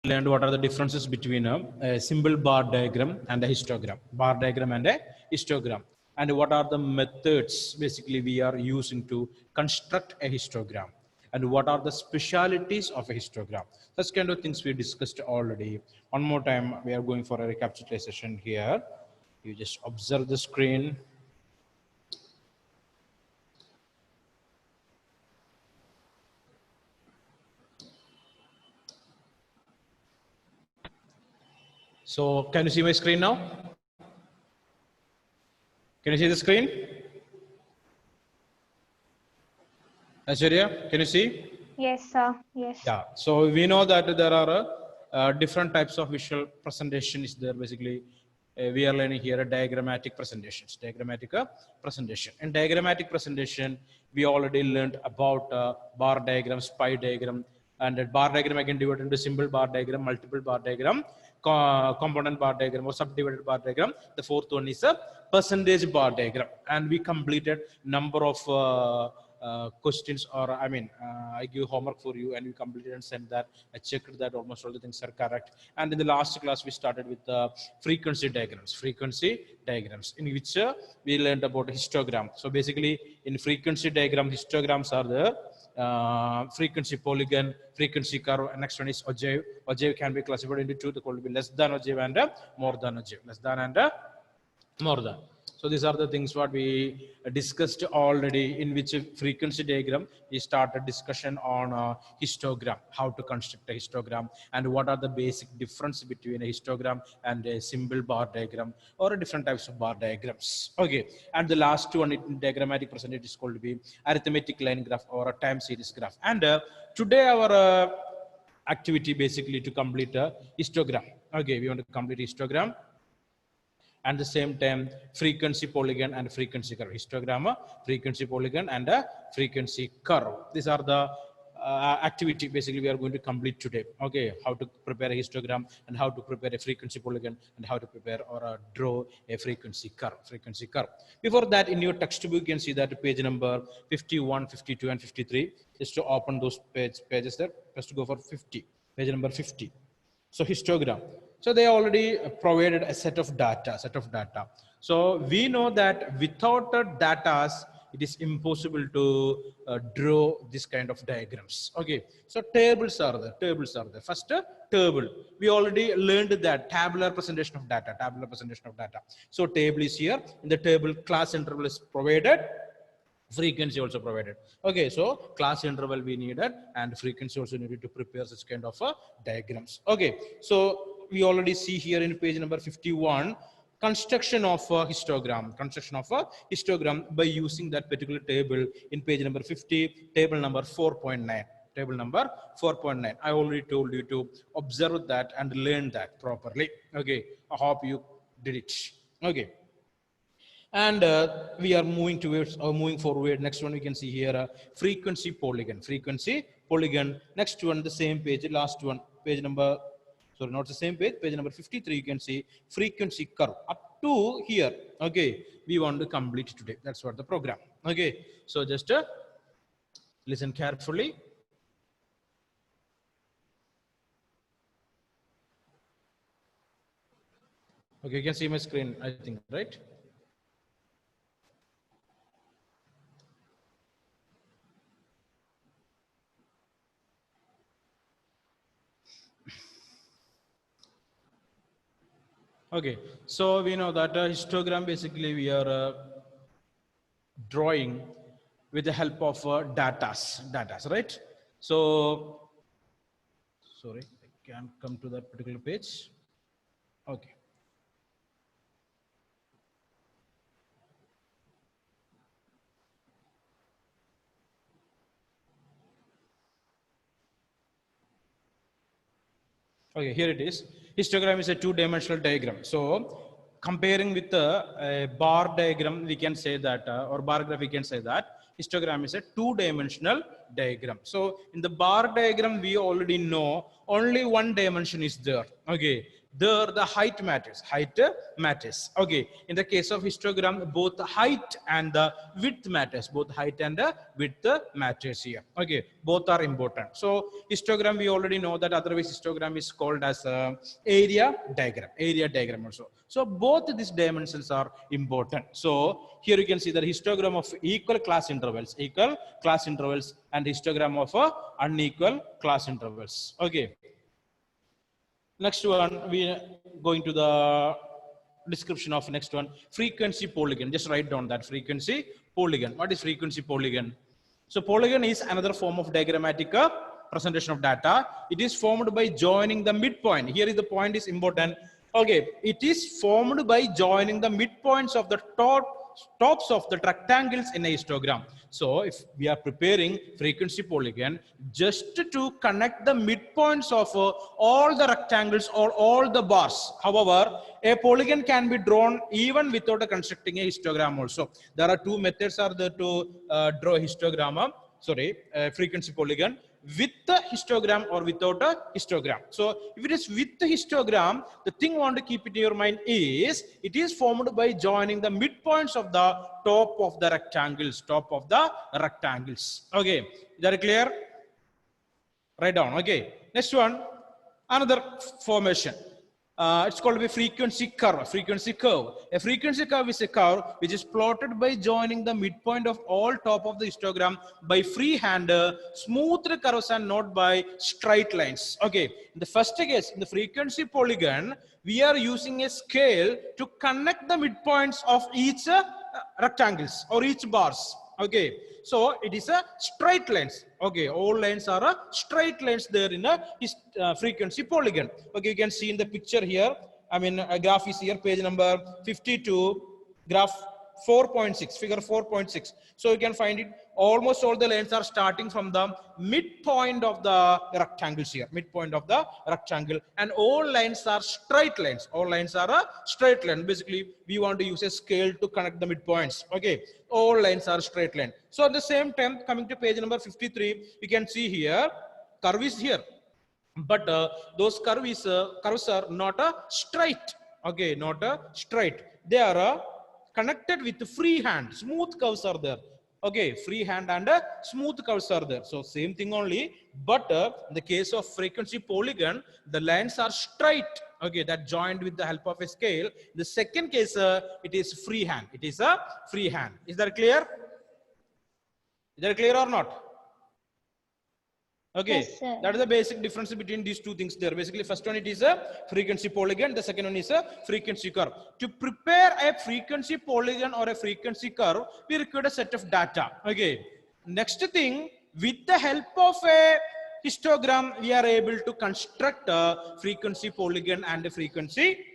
learned what are the differences between a symbol bar diagram and a histogram. Bar diagram and a histogram. And what are the methods basically we are using to construct a histogram. And what are the specialities of a histogram. Such kind of things we discussed already. One more time, we are going for a recapitulation here. You just observe the screen. So can you see my screen now? Can you see the screen? Aishwarya, can you see? Yes, sir. Yes. Yeah. So we know that there are different types of visual presentation is there. Basically, we are learning here a diagrammatic presentations. Diagrammatic presentation. In diagrammatic presentation, we already learned about bar diagram, pie diagram, and that bar diagram again divided into symbol bar diagram, multiple bar diagram, component bar diagram, or subdivided bar diagram. The fourth one is a percentage bar diagram, and we completed number of questions, or I give homework for you and you complete it and send that. I checked that almost all the things are correct. And in the last class we started with frequency diagrams in which we learned about histogram. So basically in frequency diagram, histograms are the frequency polygon, frequency curve, and next one is ogive. Ogive can be classified into two. The code will be less than ogive and more than ogive. Less than and more than. So these are the things what we discussed already. In which frequency diagram we started discussion on histogram, how to construct a histogram, and what are the basic difference between a histogram and a symbol bar diagram, or different types of bar diagrams. Okay, and the last one in diagrammatic presentation is called to be arithmetic line graph or a time series graph. And today our activity basically to complete a histogram. Okay, we want to complete histogram. And the same time frequency polygon and frequency curve. Histogram, frequency polygon, and a frequency curve. These are the activity basically we are going to complete today. Okay, how to prepare a histogram, and how to prepare a frequency polygon, and how to prepare or draw a frequency curve. Before that, in your textbook you can see that page number 51, 52, and 53. Just to open those pages there, first to go for 50, page number 50. So histogram. So they already provided a set of data. So we know that without data, it is impossible to draw this kind of diagrams. Okay. So tables are there. First table. We already learned that tabular presentation of data. So table is here. In the table, class interval is provided. Frequency also provided. Okay, so class interval we needed, and frequency also needed to prepare such kind of diagrams. Okay, so we already see here in page number 51 construction of a histogram. By using that particular table in page number 50, table number 4.9. I already told you to observe that and learn that properly. Okay, I hope you did it. Okay. And we are moving towards moving forward. Next one we can see here frequency polygon. Next one, the same page, last one, page number, sorry, not the same page, page number 53. You can see frequency curve up to here. Okay, we want to complete today. That's what the program. Okay, so just listen carefully. Okay, you can see my screen, I think, right? Okay, so we know that histogram basically we are drawing with the help of datas, right? So, sorry, I can't come to that particular page. Okay. Okay, here it is. Histogram is a two-dimensional diagram. So, comparing with the bar diagram, we can say that, or bar graph, we can say that histogram is a two-dimensional diagram. So, in the bar diagram, we already know only one dimension is there. Okay, There the height matters. Height matters. Okay. In the case of histogram, both the height and the width matters. Both height and the width matters here. Okay. Both are important. So histogram, we already know that, otherwise histogram is called as area diagram. Area diagram also. So both these dimensions are important. So here you can see the histogram of equal class intervals, and histogram of unequal class intervals. Okay. Next one, we are going to the description of next one, frequency polygon. Just write down that frequency polygon. What is frequency polygon? So polygon is another form of diagrammatic presentation of data. It is formed by joining the midpoint. Here is the point is important. Okay, it is formed by joining the midpoints of the tops of the rectangles in a histogram. So if we are preparing frequency polygon, just to connect the midpoints of all the rectangles or all the bars. However, a polygon can be drawn even without constructing a histogram also. There are two methods are there to draw a histogram, frequency polygon, with the histogram or without a histogram. So if it is with the histogram, the thing you want to keep it in your mind is it is formed by joining the midpoints of the top of the rectangles. Okay, is that clear? Write down. Okay, next one, another formation. It's called a frequency curve. A frequency curve is a curve which is plotted by joining the midpoint of all top of the histogram by freehand. Smooth curves and not by straight lines. Okay. In the first case, in the frequency polygon, we are using a scale to connect the midpoints of each rectangles or each bars. Okay. So it is a straight lines. Okay, all lines are straight lines there in a frequency polygon. Okay, you can see in the picture here. I mean, a graph is here, page number 52, graph 4.6, figure 4.6. So you can find it. Almost all the lines are starting from the midpoint of the rectangles here, midpoint of the rectangle, and all lines are straight lines. All lines are a straight line. Basically, we want to use a scale to connect the midpoints. Okay, all lines are straight line. So at the same time, coming to page number 53, you can see here, curve is here, but those curves are not a straight. Okay, not a straight. They are connected with freehand. Smooth curves are there. Okay, freehand and smooth curves are there. So same thing only, but in the case of frequency polygon, the lines are straight. Okay, that joined with the help of a scale. In the second case, it is freehand. It is a freehand. Is that clear? Is that clear or not? Okay, yes, that is the basic difference between these two things there. Basically, first one it is a frequency polygon, the second one is a frequency curve. To prepare a frequency polygon or a frequency curve, we require a set of data. Okay, next thing, with the help of a histogram, we are able to construct a frequency polygon and a frequency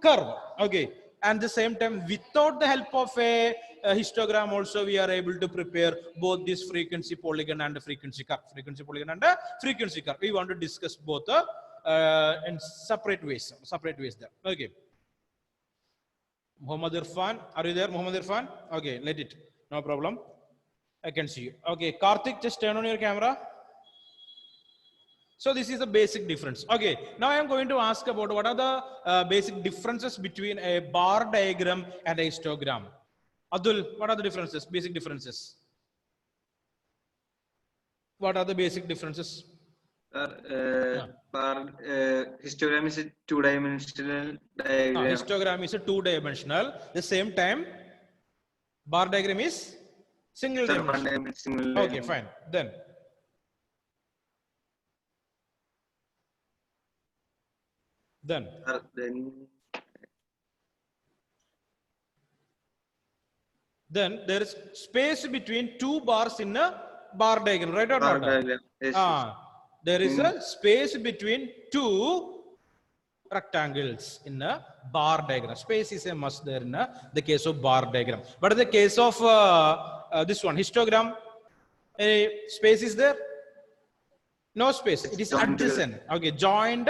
curve. Okay, and the same time, without the help of a histogram also, we are able to prepare both this frequency polygon and the frequency curve. Frequency polygon and the frequency curve. We want to discuss both in separate ways there. Okay. Muhammad Irfan, are you there, Muhammad Irfan? Okay, let it. No problem. I can see you. Okay, Karthik, just turn on your camera. So this is a basic difference. Okay, now I am going to ask about what are the basic differences between a bar diagram and a histogram. Abdul, what are the differences, basic differences? What are the basic differences? Histogram is a two-dimensional diagram. Histogram is a two-dimensional. The same time, bar diagram is single dimensional. Okay, fine. Then there is space between two bars in a bar diagram, right or not? Yes. There is a space between two rectangles in a bar diagram. Space is a must there in the case of bar diagram. But in the case of this one, histogram, a space is there? No space. It is adjacent. Okay, joined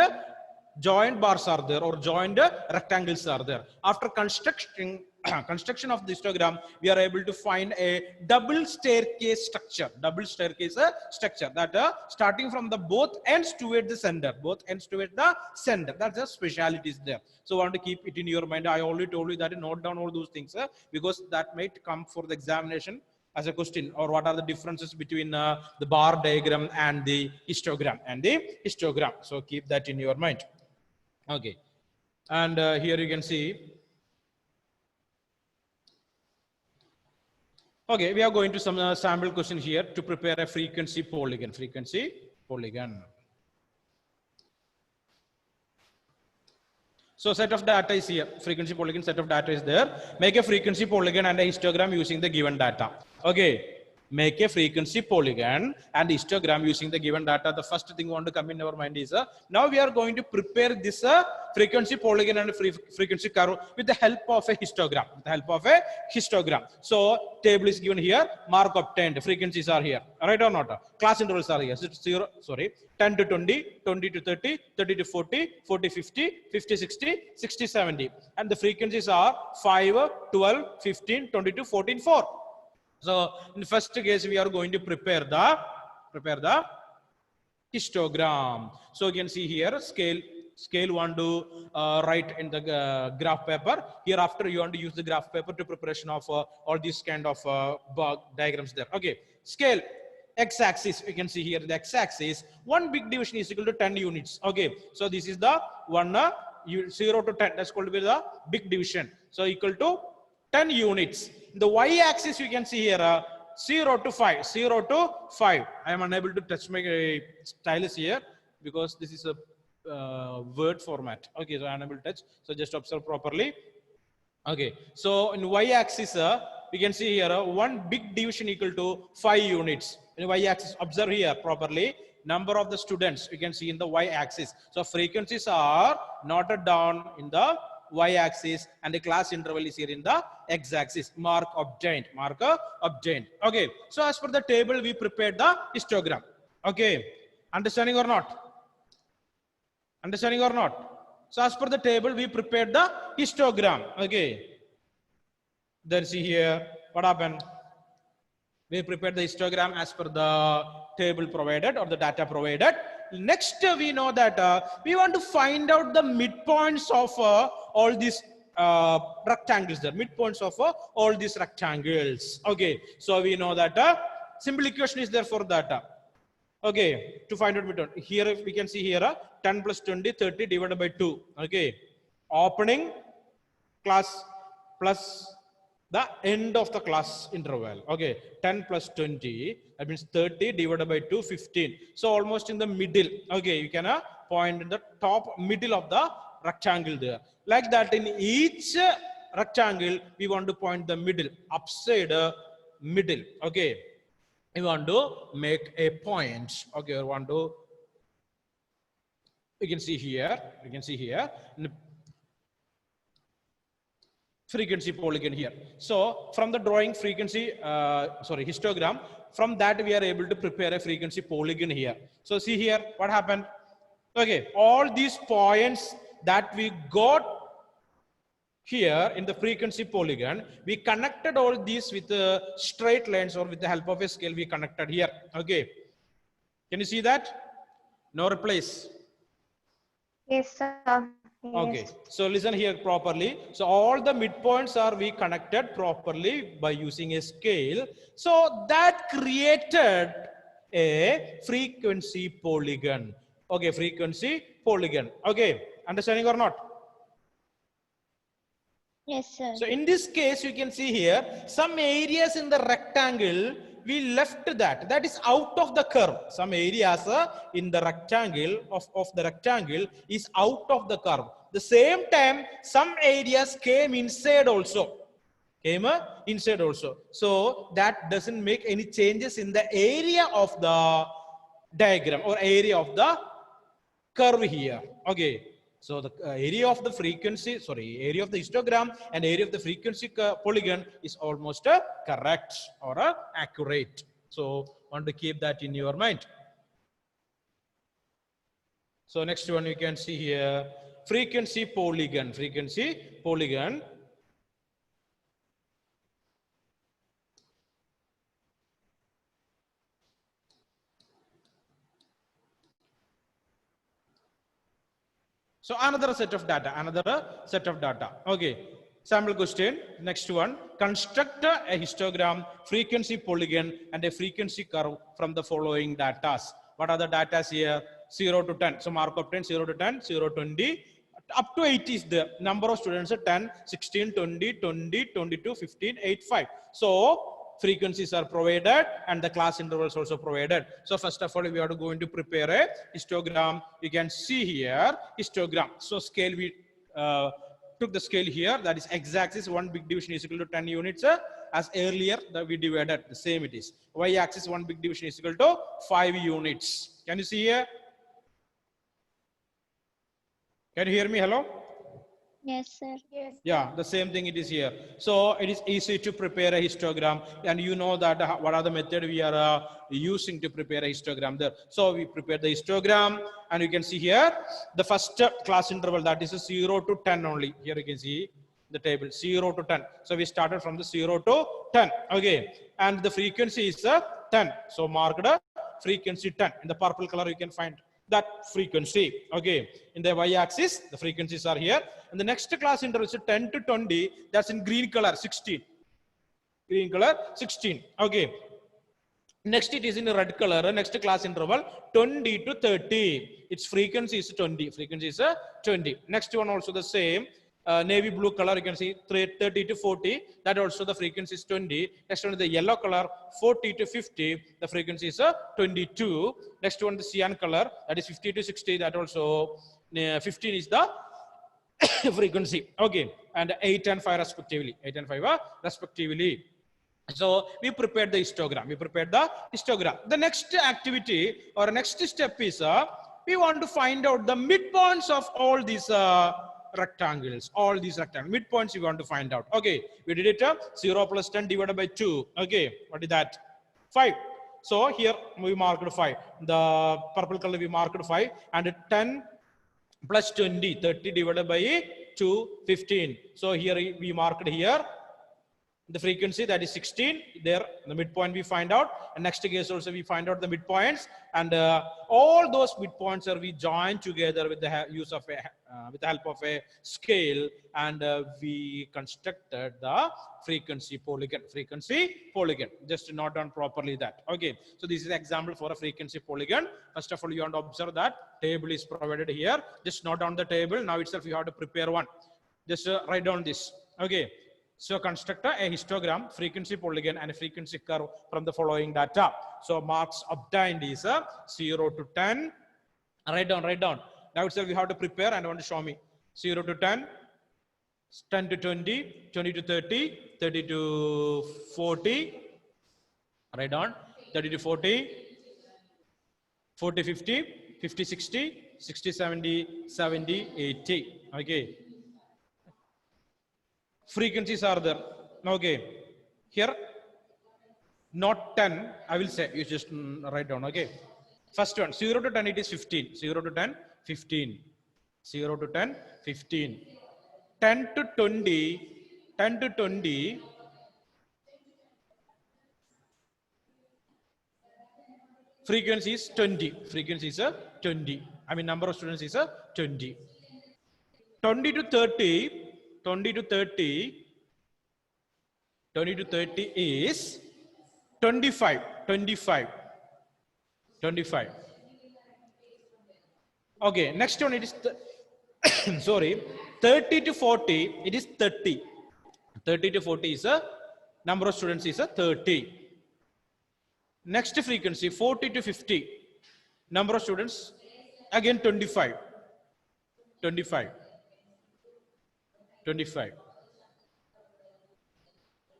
bars are there or joined rectangles are there. After constructing construction of the histogram, we are able to find a double staircase structure. Double staircase structure that starting from the both ends toward the center. Both ends toward the center. That's the speciality is there. So I want to keep it in your mind. I already told you that you note down all those things because that might come for the examination as a question, or what are the differences between the bar diagram and the histogram So keep that in your mind. Okay, and here you can see. Okay, we are going to some sample question here to prepare a frequency polygon. So set of data is here. Frequency polygon set of data is there. Make a frequency polygon and a histogram using the given data. Okay. Make a frequency polygon and histogram using the given data. The first thing want to come in our mind is now we are going to prepare this frequency polygon and frequency curve with the help of a histogram. So table is given here. Mark obtained. Frequencies are here. Right or not? Class intervals are here. So it's 10 to 20, 20 to 30, 30 to 40, 40 50, 50 60, 60 70. And the frequencies are 5, 12, 15, 22, 14, 4. So in the first case, we are going to prepare the histogram. So you can see here scale want to write in the graph paper. Hereafter, you want to use the graph paper to preparation of all these kind of diagrams there. Okay, scale. X-axis, you can see here the x-axis. One big division is equal to 10 units. Okay, so this is the one 0 to 10. That's called the big division. So equal to 10 units. In the y-axis, you can see here 0 to 5. 0 to 5. I am unable to touch my stylus here because this is a word format. Okay, so I am unable to touch. So just observe properly. Okay, so in y-axis, we can see here one big division equal to 5 units. In y-axis, observe here properly. Number of the students you can see in the y-axis. So frequencies are noted down in the y-axis and the class interval is here in the x-axis. Mark obtained. Okay, so as per the table, we prepared the histogram. Okay, understanding or not? So as per the table, we prepared the histogram. Okay, then see here what happened. We prepared the histogram as per the table provided or the data provided. Next, we know that we want to find out the midpoints of all these rectangles there. Midpoints of all these rectangles. Okay, so we know that simple equation is there for that. Okay, to find out midpoint. Here we can see here 10 plus 20, 30 divided by 2. Okay, opening class plus the end of the class interval. Okay, 10 plus 20, that means 30 divided by 2, 15. So almost in the middle. Okay, you can point in the top middle of the rectangle there. Like that, in each rectangle, we want to point the middle, upside middle. Okay, we want to make a point. Okay, you can see here, frequency polygon here. So from the drawing histogram, from that we are able to prepare a frequency polygon here. So see here what happened. Okay, all these points that we got here in the frequency polygon, we connected all these with straight lines or with the help of a scale we connected here. Okay, can you see that? No replies. Yes, sir. Okay, so listen here properly. So all the midpoints are we connected properly by using a scale. So that created a frequency polygon. Okay, frequency polygon. Okay, understanding or not? Yes, sir. So in this case, you can see here some areas in the rectangle we left that is out of the curve. Some areas in the rectangle of the rectangle is out of the curve. The same time, some areas came inside also. So that doesn't make any changes in the area of the diagram or area of the curve here. Okay. So the area of the area of the histogram and area of the frequency polygon is almost correct or accurate. So want to keep that in your mind. So next one you can see here, frequency polygon. So another set of data. Okay. Sample question. Next one. Construct a histogram, frequency polygon, and a frequency curve from the following data. What are the data here? 0 to 10. So mark of 10, 0 to 10, 0 to 20. Up to 80 is the number of students are 10, 16, 20, 20, 22, 15, 8, 5. So frequencies are provided and the class intervals also provided. So first of all, we are going to prepare a histogram. You can see here histogram. So scale, we took the scale here, that is x-axis 1 big division is equal to 10 units. As earlier that we divided, the same it is. Y-axis 1 big division is equal to 5 units. Can you see here? Can you hear me? Hello? Yes, sir. Yes. Yeah, the same thing it is here. So it is easy to prepare a histogram, and you know that what are the method we are using to prepare a histogram there. So we prepare the histogram, and you can see here the first class interval, that is a 0 to 10 only. Here you can see the table 0 to 10. So we started from the 0 to 10. Okay, and the frequency is 10. So marked frequency 10 in the purple color. You can find that frequency. Okay, in the y-axis the frequencies are here, and the next class interval is 10 to 20. That's in green color 16. Green color 16. Okay, next it is in red color. Next class interval 20 to 30. Its frequency is 20. Frequency is 20. Next one also the same. Navy blue color, you can see 30 to 40. That also the frequency is 20. Next one is the yellow color 40 to 50. The frequency is 22. Next one the cyan color, that is 50 to 60. That also 15 is the frequency. Okay, and 8 and 5 respectively. 8 and 5 respectively. So we prepared the histogram. The next activity or next step is we want to find out the midpoints of all these rectangles. All these rectangles, midpoints we want to find out. Okay, we did it 0 plus 10 divided by 2. Okay, what is that? 5. So here we marked 5. The purple color we marked 5, and 10 plus 20, 30 divided by 2, 15. So here we marked here the frequency, that is 16. There the midpoint we find out, and next case also we find out the midpoints, and all those midpoints are we join together with the use of with the help of a scale, and we constructed the frequency polygon. Just note down properly that. Okay, so this is example for a frequency polygon. First of all, you want to observe that table is provided here. Just note down the table. Now itself you have to prepare one. Just write down this. Okay, so construct a histogram, frequency polygon, and a frequency curve from the following data. So marks obtained is 0 to 10. Write down. Now itself you have to prepare and want to show me. 0 to 10, 10 to 20, 20 to 30, 30 to 40. Write down. 30 to 40, 40 50, 50 60, 60 70, 70 80. Okay. Frequencies are there. Okay, here not 10, I will say, you just write down. Okay, first one 0 to 10 it is 15. 0 to 10 15, 0 to 10 15, 10 to 20 frequency is 20. Frequency is 20. I mean number of students is 20. 20 to 30 is 25. Okay, next one it is sorry, 30 to 40 it is 30. 30 to 40 is a number of students is 30. Next frequency 40 to 50, number of students again 25.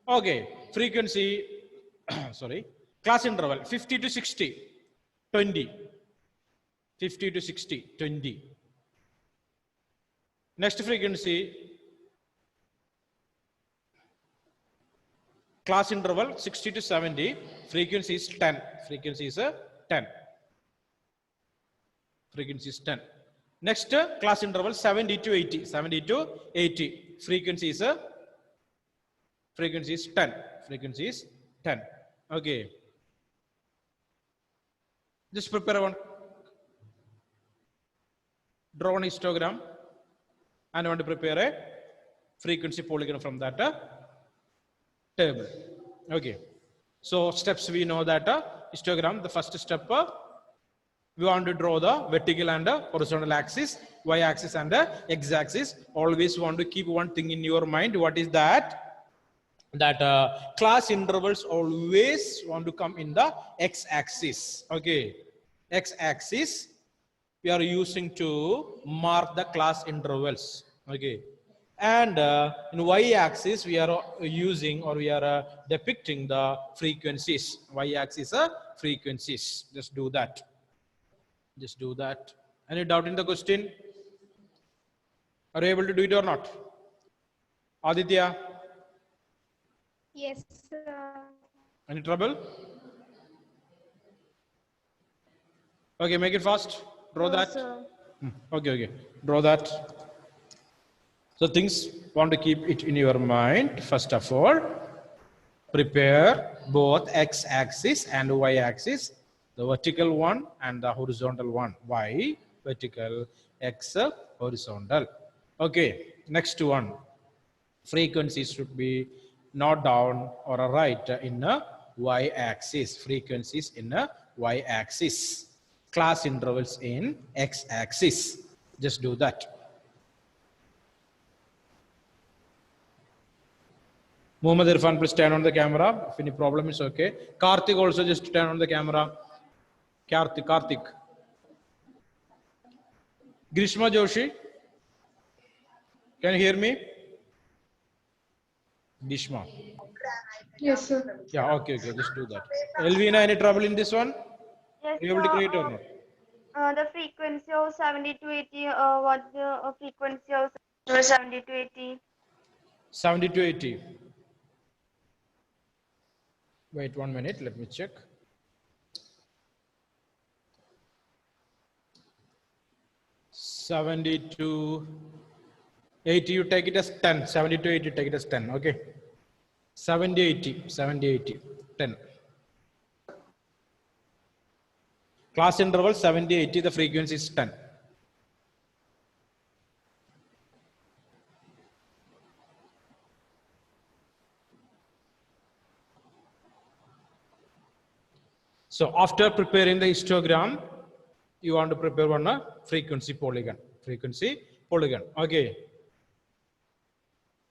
Okay, frequency sorry, class interval 50 to 60 20. 50 to 60 20. Next frequency class interval 60 to 70, frequency is 10. Frequency is 10. Frequency is 10. Next class interval 70 to 80. 70 to 80. Frequency is 10. Frequency is 10. Okay. Just prepare one. Draw one histogram. and I want to prepare a frequency polygon from that table. Okay. So steps we know that histogram, the first step, we want to draw the vertical and horizontal axis, y-axis and x-axis. Always want to keep one thing in your mind. What is that? That class intervals always want to come in the x-axis. Okay. X-axis we are using to mark the class intervals. Okay. And in y-axis we are using, or we are depicting the frequencies. Y-axis frequencies. Just do that. Just do that. Any doubt in the question? Are you able to do it or not? Aditya? Yes, sir. Any trouble? Okay, make it fast. Draw that. Sir. Okay. Draw that. So things want to keep it in your mind. First of all, prepare both x-axis and y-axis. The vertical one and the horizontal one. Y, vertical, x, horizontal. Okay, next one. Frequencies should be not down or a right in a y-axis. Frequencies in a y-axis. Class intervals in x-axis. Just do that. Muhammad Irfan, please turn on the camera. If any problem is okay. Karthik also just turn on the camera. Karthik. Grishma Joshi, can you hear me? Grishma. Yes, sir. Yeah, okay, just do that. Elvina, any trouble in this one? Yes, Are you able to create or not? the frequency of 70 to 80, what the frequency of 70 to 80? 70 to 80. Wait 1 minute, let me check. 70 to 80, you take it as 10. 70 to 80, take it as 10. Okay. 70, 80, 10. Class interval 70, 80, the frequency is 10. So after preparing the histogram, you want to prepare one frequency polygon. Okay.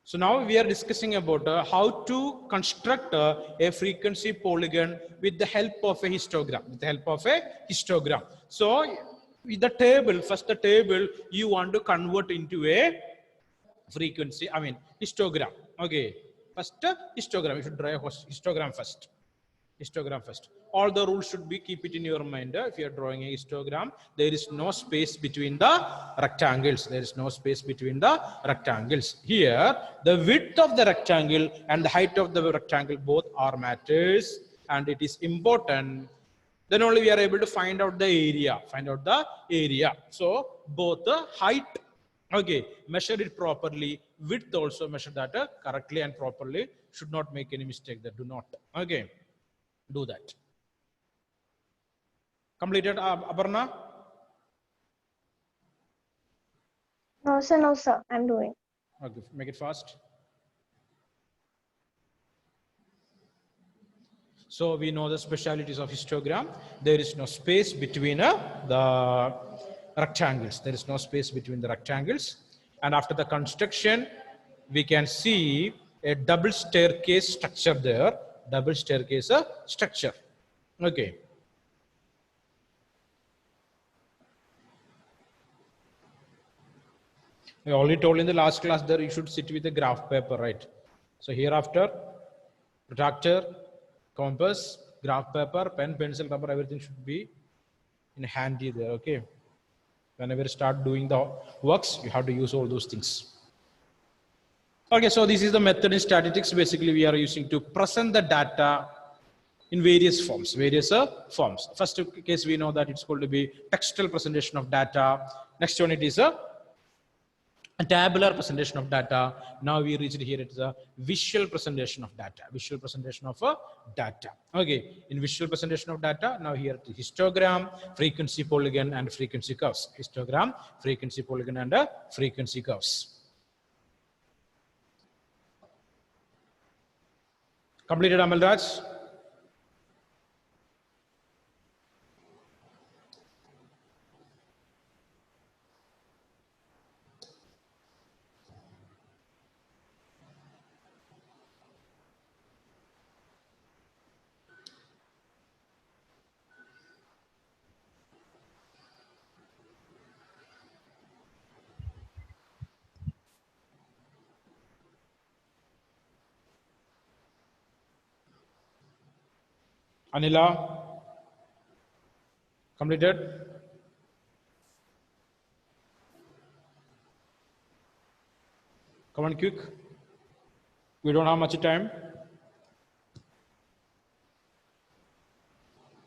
So now we are discussing about how to construct a frequency polygon with the help of a histogram. So with the table, first the table you want to convert into a frequency, histogram. Okay. First histogram, you should draw a histogram first. All the rules should be, keep it in your mind. If you are drawing a histogram, there is no space between the rectangles. Here, the width of the rectangle and the height of the rectangle both are matters, and it is important. Then only we are able to find out the area. So both the height, okay, measure it properly. Width also measure that correctly and properly. Should not make any mistake there. Do not. Okay. Do that. Completed, Aparna? No, sir. I'm doing. Okay, make it fast. So we know the specialities of histogram. There is no space between the rectangles. And after the construction, we can see a double staircase structure there. Okay. I already told in the last class that you should sit with a graph paper, right? So hereafter, protractor, compass, graph paper, pen, pencil, rubber, everything should be in handy there, okay? Whenever you start doing the works, you have to use all those things. Okay, so this is the method in statistics. Basically, we are using to present the data in various forms. First case, we know that it's going to be textual presentation of data. Next one, it is a tabular presentation of data. Now we reached here, it's a visual presentation of data. Okay, in visual presentation of data, now here the histogram, frequency polygon, and frequency curves. Completed, Amal Raj? Anila? Completed? Come on, quick. We don't have much time.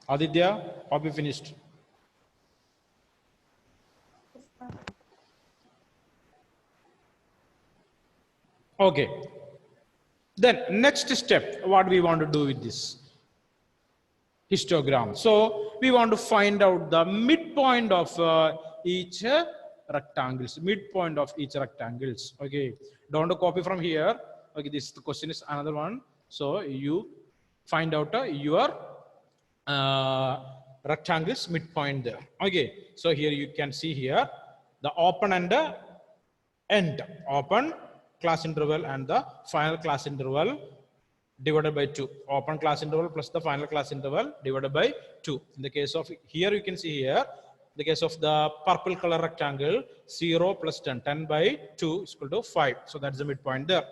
Aditya, hope you finished. Okay. Then next step, what we want to do with this histogram. So we want to find out the midpoint of each rectangles, midpoint of each rectangles. Okay. Don't copy from here. Okay. This question is another one. So you find out your rectangles midpoint there. Okay. So here you can see here the open and the end, open class interval and the final class interval divided by 2. Open class interval plus the final class interval divided by 2. In the case of here, you can see here, the case of the purple color rectangle, 0 plus 10, 10 by 2 is equal to 5. So that's the midpoint there.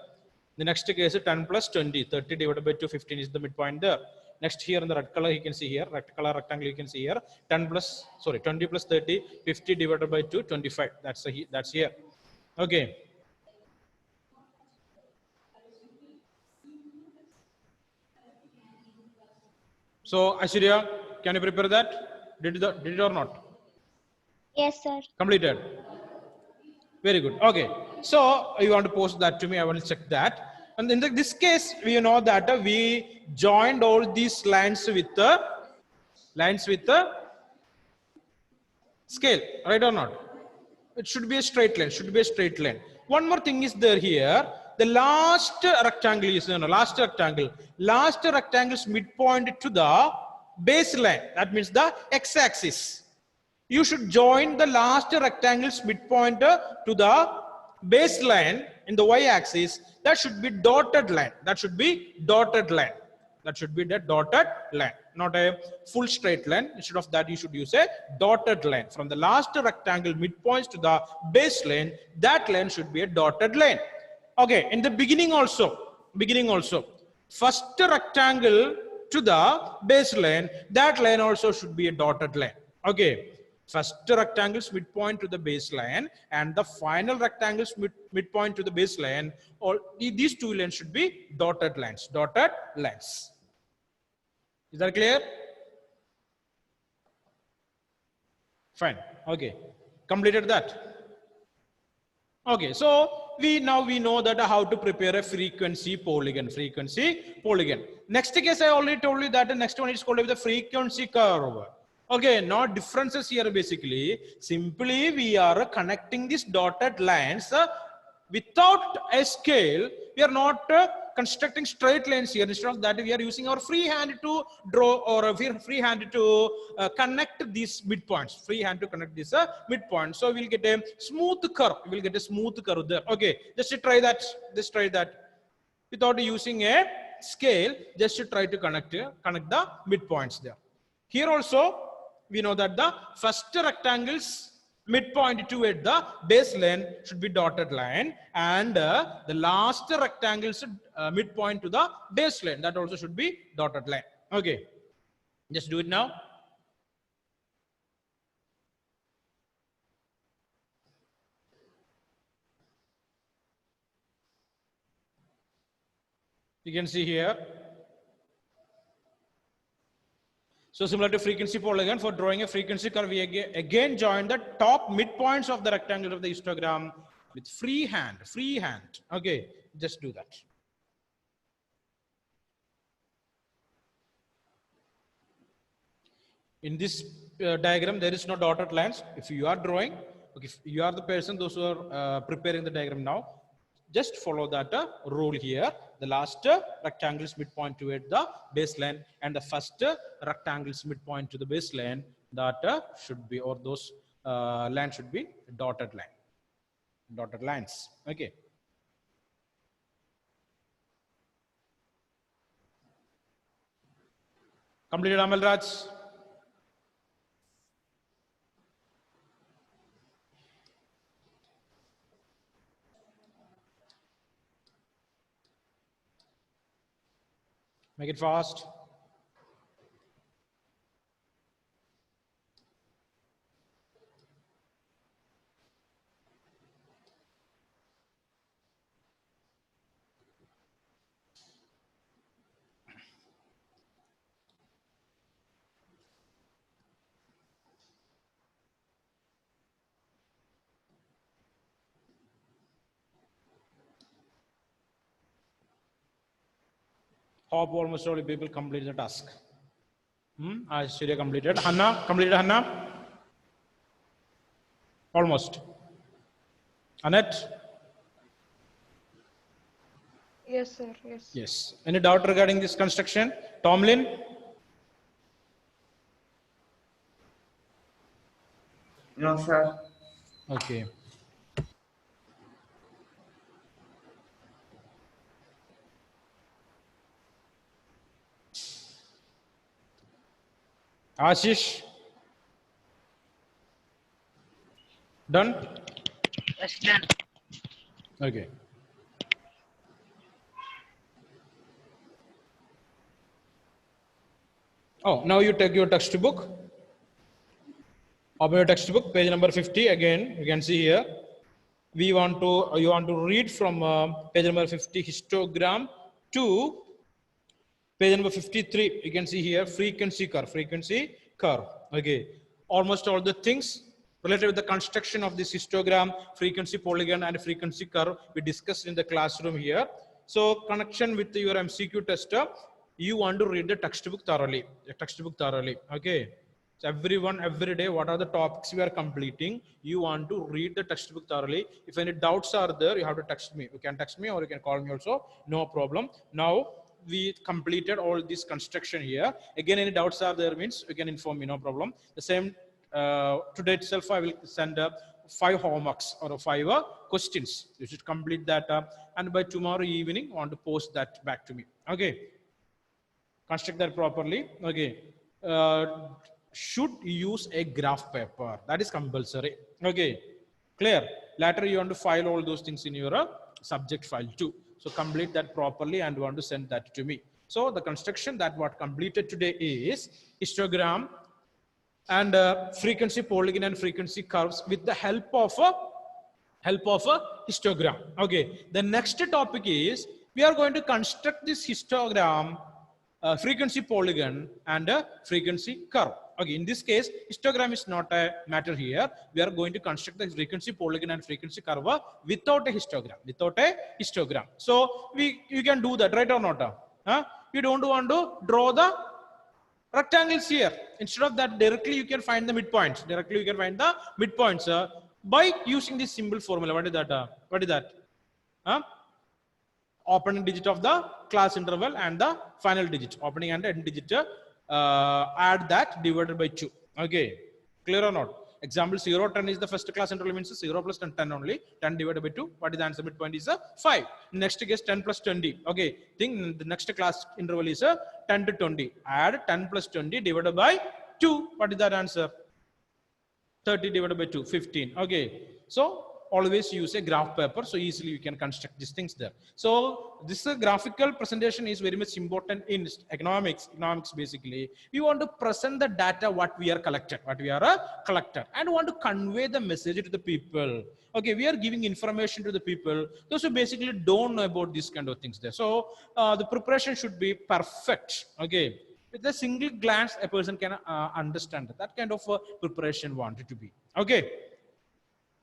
The next case is 10 plus 20, 30 divided by 2, 15 is the midpoint there. Next here in the red color, you can see here, red color rectangle, you can see here, 20 plus 30, 50 divided by 2, 25. That's here. Okay. So Aishwarya, can you prepare that? Did it or not? Yes, sir. Completed. Very good. Okay. So you want to post that to me? I want to check that. And in this case, we know that we joined all these lines with the scale, right or not? It should be a straight line. Should be a straight line. One more thing is there here. The last rectangle is last rectangle's midpoint to the baseline. That means the x-axis. You should join the last rectangle's midpoint to the baseline in the y-axis. That should be dotted line. That should be dotted line. That should be the dotted line, not a full straight line. Instead of that, you should use a dotted line. From the last rectangle midpoints to the baseline, that line should be a dotted line. Okay, in the beginning also, first rectangle to the baseline, that line also should be a dotted line. Okay, first rectangle's midpoint to the baseline and the final rectangle's midpoint to the baseline, all these two lines should be dotted lines. Dotted lines. Is that clear? Fine. Okay. Completed that. Okay. So we know that how to prepare a frequency polygon. Next case, I already told you that the next one is called the frequency curve. Okay, no differences here basically. Simply we are connecting these dotted lines without a scale. We are not constructing straight lines here. Instead of that, we are using our free hand to draw or free hand to connect these midpoints. Free hand to connect this midpoint. So we'll get a smooth curve. We'll get a smooth curve there. Okay, just to try that. Just try that without using a scale. Just to try to connect the midpoints there. Here also, we know that the first rectangle's midpoint to at the baseline should be dotted line, and the last rectangle's midpoint to the baseline, that also should be dotted line. Okay, just do it now. You can see here. So similar to frequency polygon, for drawing a frequency curve, we again join the top midpoints of the rectangle of the histogram with free hand. Okay, just do that. In this diagram, there is no dotted lines. If you are drawing, okay, if you are the person, those who are preparing the diagram now, just follow that rule here. The last rectangle's midpoint toward the baseline and the first rectangle's midpoint to the baseline, that should be, or those lines should be dotted lines. Okay. Completed, Amal Raj? Make it fast. Hope almost all people complete the task. Ashwarya completed. Hanna completed. Hanna? Almost. Annette? Yes, sir. Yes. Yes. Any doubt regarding this construction? Tomlin? No, sir. Okay. Ashish? Done? Yes, done. Okay. Oh, now you take your textbook. Open your textbook, page number 50. Again, you can see here. You want to read from page number 50 histogram to page number 53. You can see here frequency curve. Okay. Almost all the things related with the construction of this histogram, frequency polygon, and frequency curve we discussed in the classroom here. So connection with your MCQ tester, you want to read the textbook thoroughly. Okay. So everyone, every day, what are the topics we are completing? You want to read the textbook thoroughly. If any doubts are there, you have to text me. You can text me or you can call me also. No problem. Now we completed all this construction here. Again, any doubts are there means you can inform me. No problem. The same today itself, I will send 5 homeworks or 5 questions. You should complete that and by tomorrow evening, want to post that back to me. Okay. Construct that properly. Okay. Should use a graph paper. That is compulsory. Okay. Clear. Later you want to file all those things in your subject file too. So complete that properly and want to send that to me. So the construction that what completed today is histogram and frequency polygon and frequency curves with the help of a histogram. Okay. The next topic is we are going to construct this histogram, frequency polygon and frequency curve. Okay, in this case, histogram is not a matter here. We are going to construct the frequency polygon and frequency curve without a histogram. So you can do that, right or not? You don't want to draw the rectangles here. Instead of that, directly you can find the midpoints. By using this simple formula. What is that? Opening digit of the class interval and the final digit, opening and end digit, add that divided by 2. Okay, clear or not? Example 0, 10 is the first class interval, means 0 plus 10, 10 only. 10 divided by 2. What is the answer? Midpoint is 5. Next case 10 plus 20. Okay, think the next class interval is 10 to 20. Add 10 plus 20 divided by 2. What is that answer? 30 divided by 2, 15. Okay, so always use a graph paper, so easily you can construct these things there. So this graphical presentation is very much important in economics. Basically, we want to present the data what we are collected, and want to convey the message to the people. Okay, we are giving information to the people, those who basically don't know about these kind of things there. So the preparation should be perfect. Okay, with a single glance a person can understand that kind of preparation wanted to be.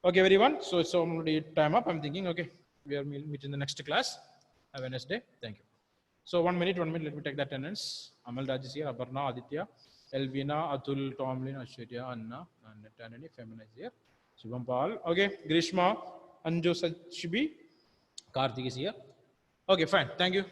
Okay, everyone. So it's already time up. I'm thinking, okay, we are meeting the next class. Have a nice day. Thank you. So 1 minute. Let me take the attendance. Amal Raj is here. Aparna, Aditya, Elvina, Atul, Tomlin, Ashwarya, Anna, and Tanani, Femina is here. Shubham Pal. Okay, Grishma, Anju Sachibi, Karthik is here. Okay, fine. Thank you.